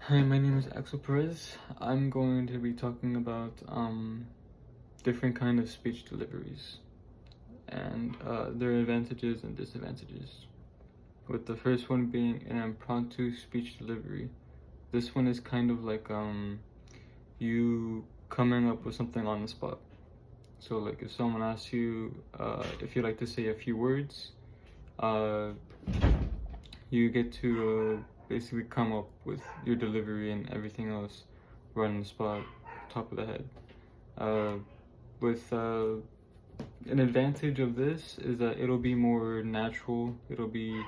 Hi, my name is Axel Perez. I'm going to be talking about different kind of speech deliveries and their advantages and disadvantages. With the first one being an impromptu speech delivery. This one is kind of like you coming up with something on the spot. So like if someone asks you if you like to say a few words, uh, you get to basically come up with your delivery and everything else right on the spot, top of the head. Uh, with an advantage of this is that it'll be more natural, it'll be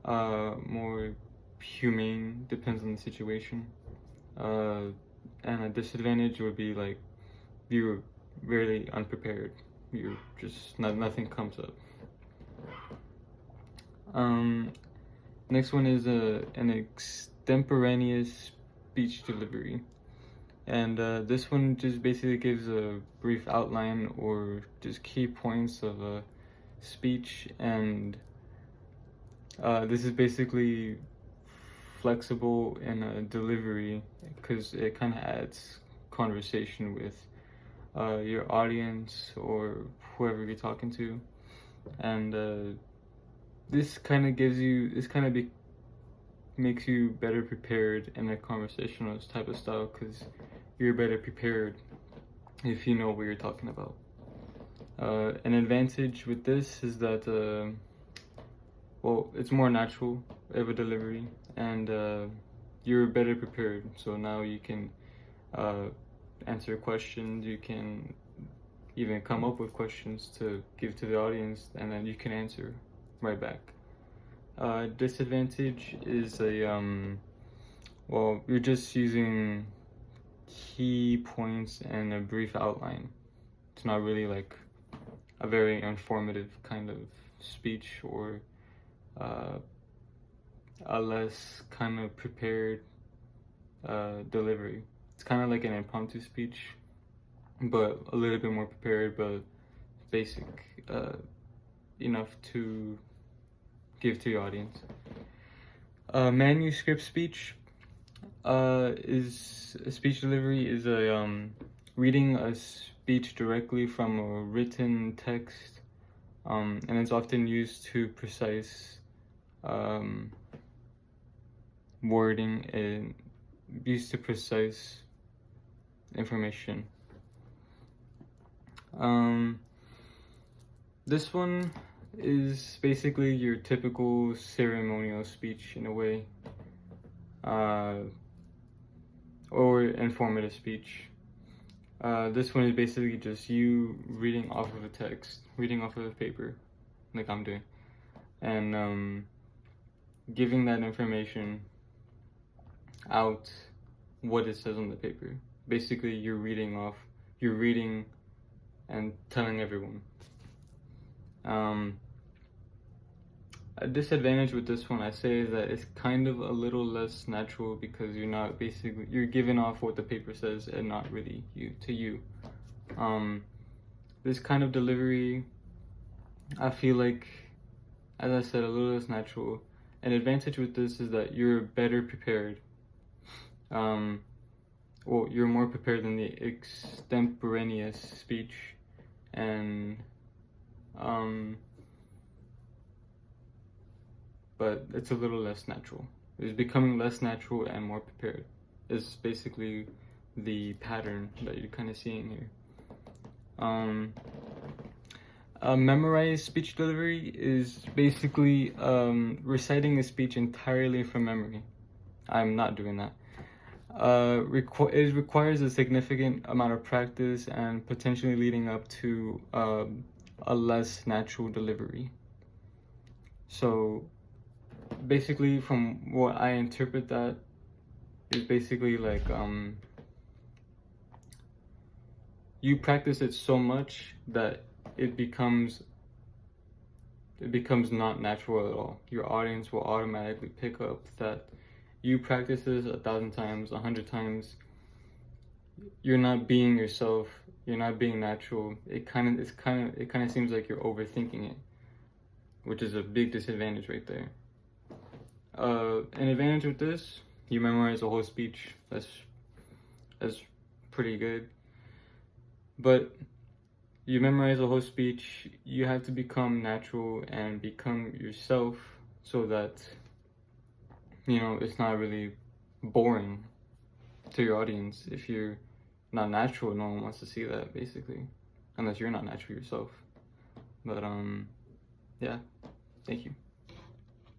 more humane, depends on the situation. Uh, and a disadvantage would be like you're really unprepared. You're just nothing comes up. Um, Next one is an extemporaneous speech delivery. And this one just basically gives a brief outline or just key points of a speech. And this is basically flexible in a delivery because it kind of adds conversation with your audience or whoever you're talking to. And this kind of makes you better prepared in a conversationalist type of style because you're better prepared if you know what you're talking about. An advantage with this is that well, it's more natural of a delivery and you're better prepared, so now you can answer questions, you can even come up with questions to give to the audience, and then you can answer right back. Disadvantage is well, you're just using key points and a brief outline. It's not really like a very informative kind of speech or a less kind of prepared delivery. It's kind of like an impromptu speech, but a little bit more prepared, but basic enough to give to your audience. Manuscript speech is a speech delivery is a reading a speech directly from a written text, and it's often used to precise wording and used to precise information. This one is basically your typical ceremonial speech in a way, or informative speech. This one is basically just you reading off of a text, reading off of a paper, like I'm doing, and giving that information out what it says on the paper. Basically, you're reading and telling everyone. A disadvantage with this one, I say, is that it's kind of a little less natural because you're giving off what the paper says and not really you. This kind of delivery, I feel like, as I said, a little less natural. An advantage with this is that you're better prepared. Well, you're more prepared than the extemporaneous speech, and but it's a little less natural. It's becoming less natural and more prepared. It's basically the pattern that you're kind of seeing here. A memorized speech delivery is basically reciting a speech entirely from memory. I'm not doing that. It requires a significant amount of practice and potentially leading up to a less natural delivery. So basically, from what I interpret, that is basically like you practice it so much that it becomes not natural at all. Your audience will automatically pick up that you practice this 1,000 times, 100 times. You're not being yourself. You're not being natural. It kind of seems like you're overthinking it, which is a big disadvantage right there. An advantage with this You memorize a whole speech. That's pretty good. But you memorize a whole speech, you have to become natural and become yourself so that, you know, it's not really boring to your audience. If you're not natural, no one wants to see that, basically, unless you're not natural yourself. But yeah, thank you.